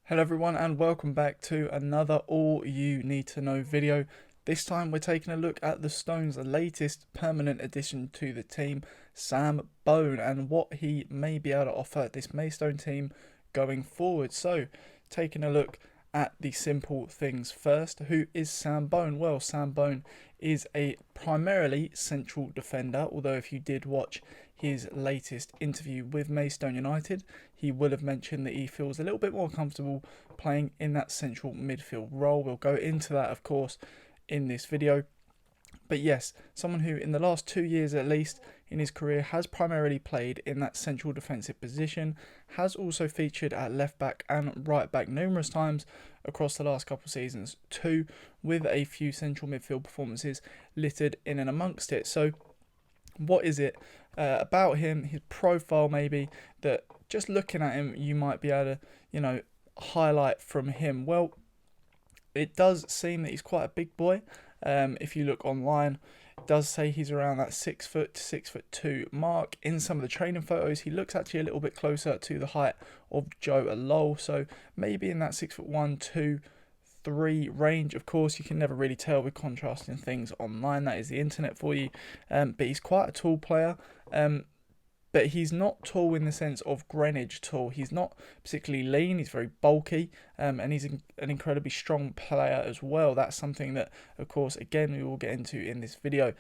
Hello everyone and welcome back to another All You Need to Know video. This time we're taking a look at the Stones' latest permanent addition to the team, Sam Bone, and what he may be able to offer this Maidstone team going forward. So, taking a look at the simple things first. Who is Sam Bone? Well, Sam Bone is a primarily central defender, although if you did watch his latest interview with Maidstone United, he will have mentioned that he feels a little bit more comfortable playing in that central midfield role. We'll go into that, of course, in this video. But yes, someone who in the last 2 years at least in his career has primarily played in that central defensive position, has also featured at left back and right back numerous times across the last couple of seasons too, with a few central midfield performances littered in and amongst it. So what is it about him, his profile maybe, that just looking at him you might be able to, highlight from him? Well, it does seem that he's quite a big boy. If you look online, it does say he's around that 6 foot to 6'2" mark. In some of the training photos, he looks actually a little bit closer to the height of Joe Alol, so maybe in that 6'1", 2, 3 range. Of course, you can never really tell with contrasting things online. That is the internet for you. But he's quite a tall player. But he's not tall in the sense of Greenwich tall. He's not particularly lean. He's very bulky, and he's an incredibly strong player as well. That's something that, of course, again, we will get into in this video.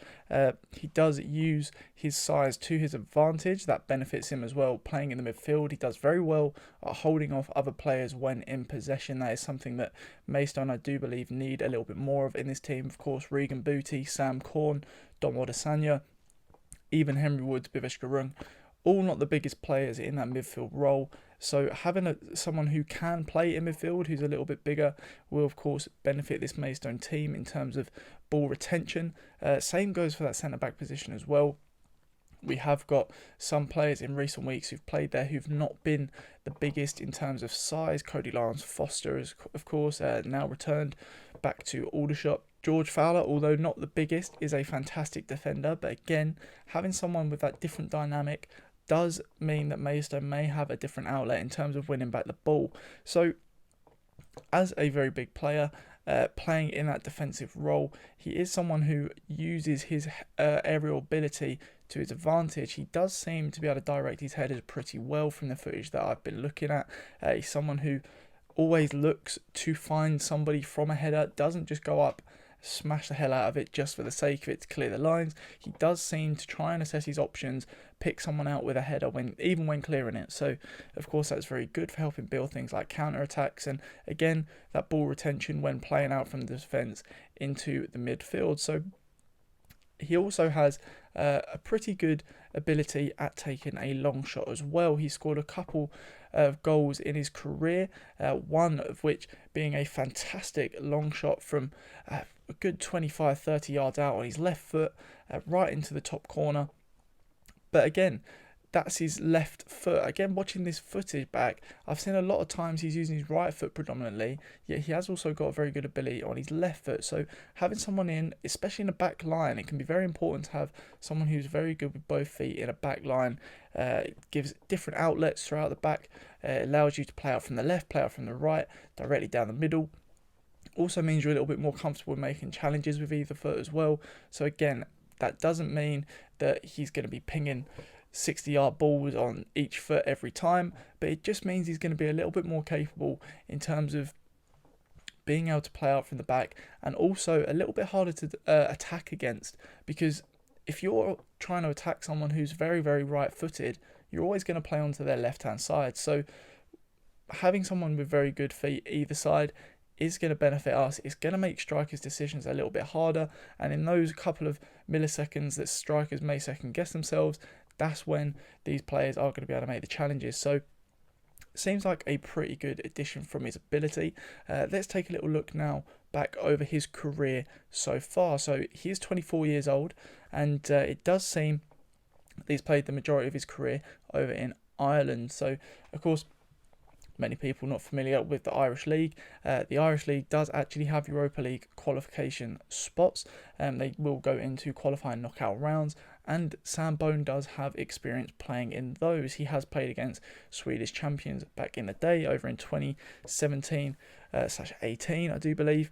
He does use his size to his advantage. That benefits him as well playing in the midfield. He does very well at holding off other players when in possession. That is something that Maidstone, I do believe, need a little bit more of in this team. Of course, Regan Booty, Sam Corn, Dom Adesanya, even Henry Woods, Bivesh Gurung, all not the biggest players in that midfield role. So having someone who can play in midfield, who's a little bit bigger, will of course benefit this Maidstone team in terms of ball retention. Same goes for that centre-back position as well. We have got some players in recent weeks who've played there who've not been the biggest in terms of size. Cody Lawrence Foster is, of course, now returned back to Aldershot. George Fowler, although not the biggest, is a fantastic defender. But again, having someone with that different dynamic does mean that Maidstone may have a different outlet in terms of winning back the ball. So, as a very big player, playing in that defensive role, he is someone who uses his aerial ability to his advantage. He does seem to be able to direct his headers pretty well from the footage that I've been looking at. He's someone who always looks to find somebody from a header, doesn't just go up, smash the hell out of it just for the sake of it to clear the lines. He does seem to try and assess his options, pick someone out with a header even when clearing it. So of course that's very good for helping build things like counter attacks, and again that ball retention when playing out from the defence into the midfield. So he also has a pretty good ability at taking a long shot as well. He scored a couple of goals in his career, one of which being a fantastic long shot from a good 25-30 yards out on his left foot, right into the top corner. But again, that's his left foot. Again, watching this footage back, I've seen a lot of times he's using his right foot predominantly, yet he has also got a very good ability on his left foot. So having someone in, especially in a back line, it can be very important to have someone who's very good with both feet in a back line. It gives different outlets throughout the back. It allows you to play out from the left, play out from the right, directly down the middle. Also means you're a little bit more comfortable making challenges with either foot as well. So again, that doesn't mean that he's going to be pinging 60-yard balls on each foot every time, but it just means he's going to be a little bit more capable in terms of being able to play out from the back, and also a little bit harder to attack against, because if you're trying to attack someone who's very, very right-footed, you're always going to play onto their left-hand side. So having someone with very good feet either side is going to benefit us. It's going to make strikers' decisions a little bit harder, and in those couple of milliseconds that strikers may second guess themselves, that's when these players are going to be able to make the challenges. So seems like a pretty good addition from his ability. Let's take a little look now back over his career so far. So he is 24 years old, and it does seem that he's played the majority of his career over in Ireland. So of course, many people not familiar with the Irish League. The Irish League does actually have Europa League qualification spots. They will go into qualifying knockout rounds, and Sam Bone does have experience playing in those. He has played against Swedish champions back in the day, over in 2017/18, I do believe.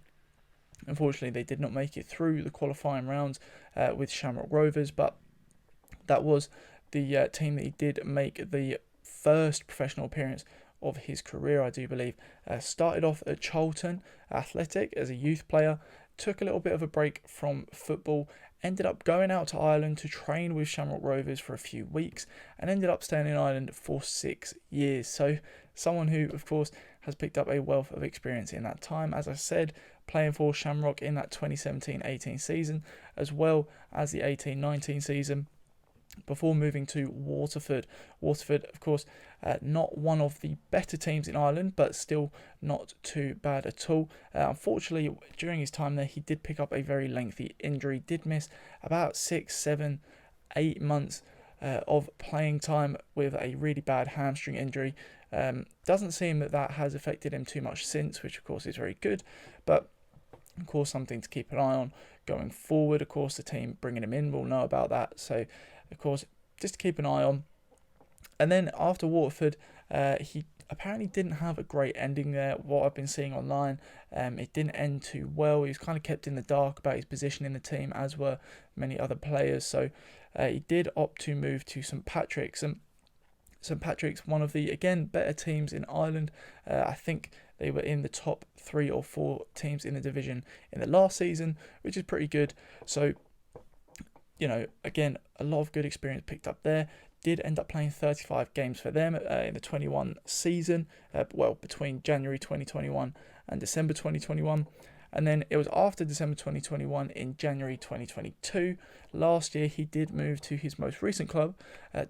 Unfortunately, they did not make it through the qualifying rounds with Shamrock Rovers, but that was the team that he did make the first professional appearance of his career, I do believe. Started off at Charlton Athletic as a youth player, took a little bit of a break from football, ended up going out to Ireland to train with Shamrock Rovers for a few weeks, and ended up staying in Ireland for 6 years. So someone who, of course, has picked up a wealth of experience in that time. As I said, playing for Shamrock in that 2017/18 season, as well as the 18/19 season, before moving to Waterford. Waterford, of course, not one of the better teams in Ireland, but still not too bad at all. Unfortunately, during his time there, he did pick up a very lengthy injury, did miss about 6, 7, 8 months of playing time with a really bad hamstring injury. Doesn't seem that has affected him too much since, which of course is very good, but of course something to keep an eye on going forward. Of course, the team bringing him in will know about that, so of course, just to keep an eye on. And then after Waterford, he apparently didn't have a great ending there. What I've been seeing online, it didn't end too well. He was kind of kept in the dark about his position in the team, as were many other players. So he did opt to move to St Patrick's. And St Patrick's, one of the, again, better teams in Ireland. I think they were in the top 3 or 4 teams in the division in the last season, which is pretty good. So, you know, again, a lot of good experience picked up there. Did end up playing 35 games for them in the 21 season, between January 2021 and December 2021. And then it was after December 2021, in January 2022, last year, he did move to his most recent club,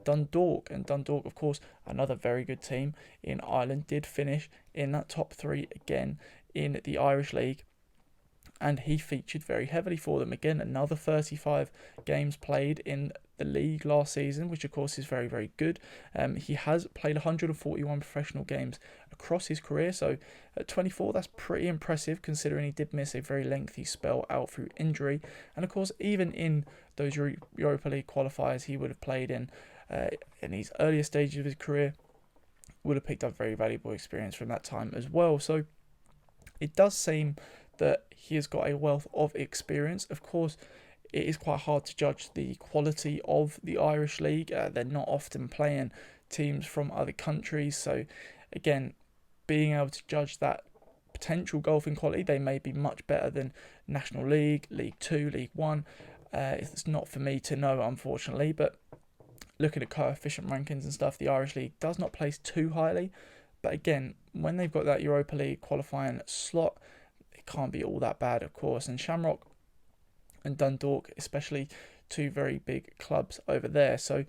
Dundalk. And Dundalk, of course, another very good team in Ireland, did finish in that top 3 again in the Irish League. And he featured very heavily for them. Again, another 35 games played in the league last season, which of course is very, very good. He has played 141 professional games across his career. So at 24, that's pretty impressive considering he did miss a very lengthy spell out through injury. And of course, even in those Europa League qualifiers he would have played in his earlier stages of his career, would have picked up very valuable experience from that time as well. So it does seem that he has got a wealth of experience. Of course, it is quite hard to judge the quality of the Irish League. They're not often playing teams from other countries. So, again, being able to judge that potential golfing quality, they may be much better than National League, League 2, League 1. It's not for me to know, unfortunately. But looking at coefficient rankings and stuff, the Irish League does not place too highly. But again, when they've got that Europa League qualifying slot, can't be all that bad, of course. And Shamrock and Dundalk, especially, 2 very big clubs over there. So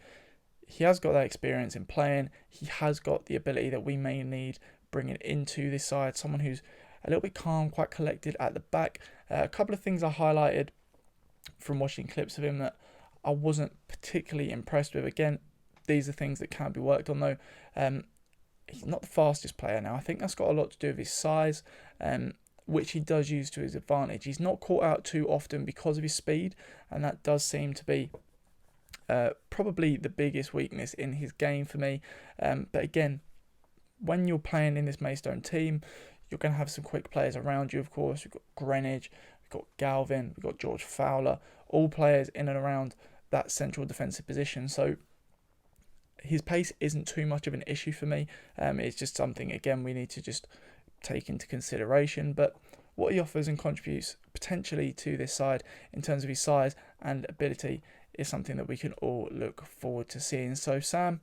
he has got that experience in playing. He has got the ability that we may need bringing into this side. Someone who's a little bit calm, quite collected at the back. A couple of things I highlighted from watching clips of him that I wasn't particularly impressed with. Again, these are things that can be worked on though. He's not the fastest player now. I think that's got a lot to do with his size, which he does use to his advantage. He's not caught out too often because of his speed, and that does seem to be probably the biggest weakness in his game for me. But again, when you're playing in this Maidstone team, you're going to have some quick players around you, of course. We've got Greenwich, we've got Galvin, we've got George Fowler, all players in and around that central defensive position. So his pace isn't too much of an issue for me. It's just something, again, we need to just take into consideration. But what he offers and contributes potentially to this side in terms of his size and ability is something that we can all look forward to seeing. So Sam,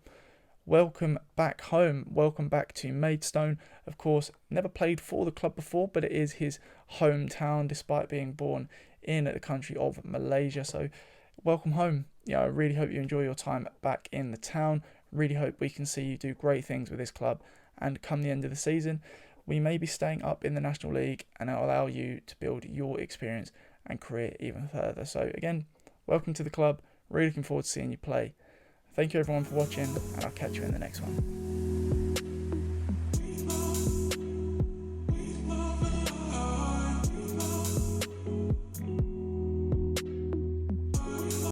welcome back home. Welcome back to Maidstone. Of course, never played for the club before, but it is his hometown despite being born in the country of Malaysia. So welcome home. I really hope you enjoy your time back in the town. Really hope we can see you do great things with this club, and come the end of the season, we may be staying up in the National League, and it'll allow you to build your experience and career even further. So again, welcome to the club. Really looking forward to seeing you play. Thank you everyone for watching, and I'll catch you in the next one.